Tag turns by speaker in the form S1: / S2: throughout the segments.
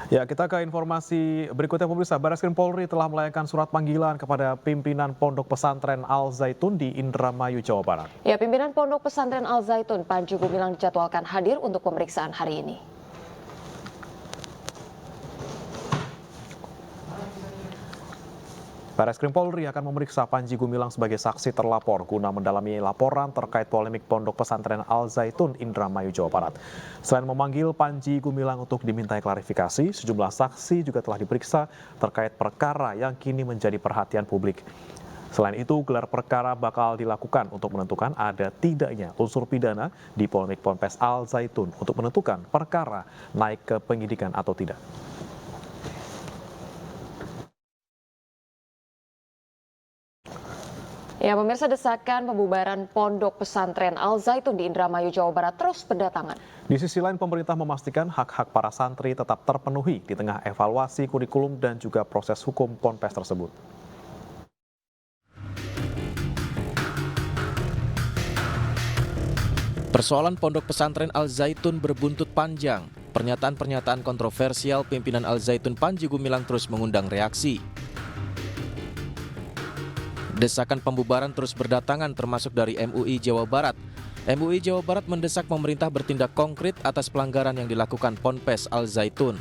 S1: Ya, kita ke informasi berikutnya pemirsa. Barreskrim Polri telah melayangkan surat panggilan kepada pimpinan Pondok Pesantren Al Zaitun di Indramayu, Jawa Barat.
S2: Ya, pimpinan Pondok Pesantren Al Zaitun, Panji Gumilang dijadwalkan hadir untuk pemeriksaan hari ini.
S1: Barreskrim Polri akan memeriksa Panji Gumilang sebagai saksi terlapor guna mendalami laporan terkait polemik Pondok Pesantren Al Zaitun Indramayu, Jawa Barat. Selain memanggil Panji Gumilang untuk dimintai klarifikasi, sejumlah saksi juga telah diperiksa terkait perkara yang kini menjadi perhatian publik. Selain itu, gelar perkara bakal dilakukan untuk menentukan ada tidaknya unsur pidana di polemik Ponpes Al Zaitun untuk menentukan perkara naik ke penyidikan atau tidak.
S2: Ya, pemirsa, desakan pembubaran Pondok Pesantren Al Zaitun di Indramayu, Jawa Barat terus berdatangan.
S1: Di sisi lain, pemerintah memastikan hak-hak para santri tetap terpenuhi di tengah evaluasi kurikulum dan juga proses hukum Ponpes tersebut.
S3: Persoalan Pondok Pesantren Al Zaitun berbuntut panjang. Pernyataan-pernyataan kontroversial pimpinan Al Zaitun Panji Gumilang terus mengundang reaksi. Desakan pembubaran terus berdatangan termasuk dari MUI Jawa Barat. MUI Jawa Barat mendesak pemerintah bertindak konkret atas pelanggaran yang dilakukan Ponpes Al Zaitun.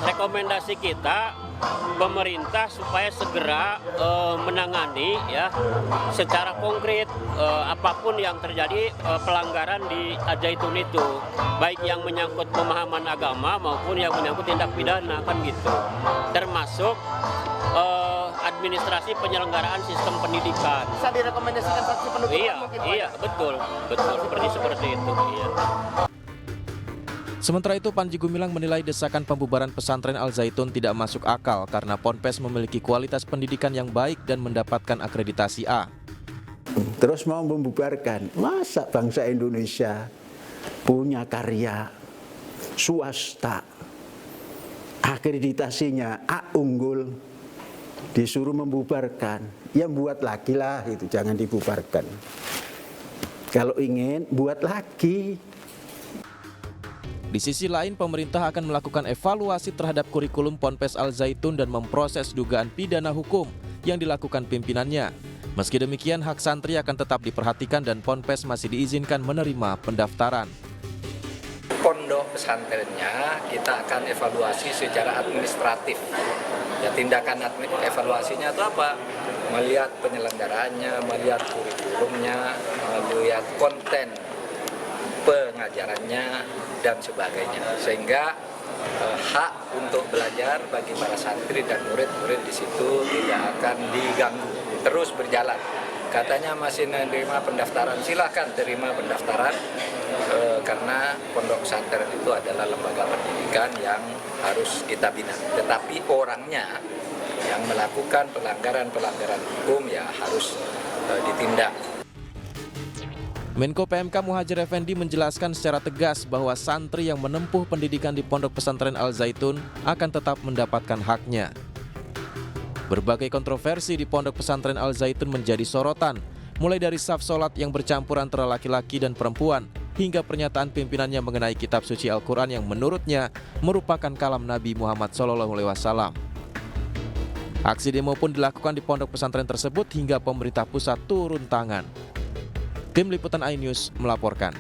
S4: Rekomendasi kita pemerintah supaya segera menangani ya secara konkret apapun yang terjadi pelanggaran di Al Zaitun itu, baik yang menyangkut pemahaman agama maupun yang menyangkut tindak pidana kan gitu, termasuk administrasi penyelenggaraan sistem pendidikan.
S5: Bisa direkomendasikan saksi penutupan mungkin?
S4: Iya, betul, seperti itu. Iya.
S3: Sementara itu, Panji Gumilang menilai desakan pembubaran pesantren Al Zaitun tidak masuk akal karena Ponpes memiliki kualitas pendidikan yang baik dan mendapatkan akreditasi A.
S6: Terus mau membubarkan, masa bangsa Indonesia punya karya swasta, akreditasinya A unggul, disuruh membubarkan, ya buat lagi lah itu, jangan dibubarkan. Kalau ingin, buat lagi.
S3: Di sisi lain, pemerintah akan melakukan evaluasi terhadap kurikulum Ponpes Al Zaitun dan memproses dugaan pidana hukum yang dilakukan pimpinannya. Meski demikian, hak santri akan tetap diperhatikan dan Ponpes masih diizinkan menerima pendaftaran.
S7: Pondok pesantrennya kita akan evaluasi secara administratif. Ya, tindakan evaluasinya itu apa? Melihat penyelenggaraannya, melihat kurikulumnya, melihat konten pengajarannya dan sebagainya, sehingga hak untuk belajar bagi para santri dan murid-murid di situ tidak akan diganggu, terus berjalan. Katanya masih menerima pendaftaran, silahkan terima pendaftaran karena pondok pesantren itu adalah lembaga pendidikan yang harus kita bina. Tetapi orangnya yang melakukan pelanggaran hukum ya harus ditindak.
S3: Menko PMK Muhadjir Effendi menjelaskan secara tegas bahwa santri yang menempuh pendidikan di Pondok Pesantren Al Zaitun akan tetap mendapatkan haknya. Berbagai kontroversi di Pondok Pesantren Al Zaitun menjadi sorotan, mulai dari saf sholat yang bercampur antara laki-laki dan perempuan, hingga pernyataan pimpinannya mengenai kitab suci Al-Quran yang menurutnya merupakan kalam Nabi Muhammad SAW. Aksi demo pun dilakukan di pondok pesantren tersebut hingga pemerintah pusat turun tangan. Tim Liputan iNews melaporkan.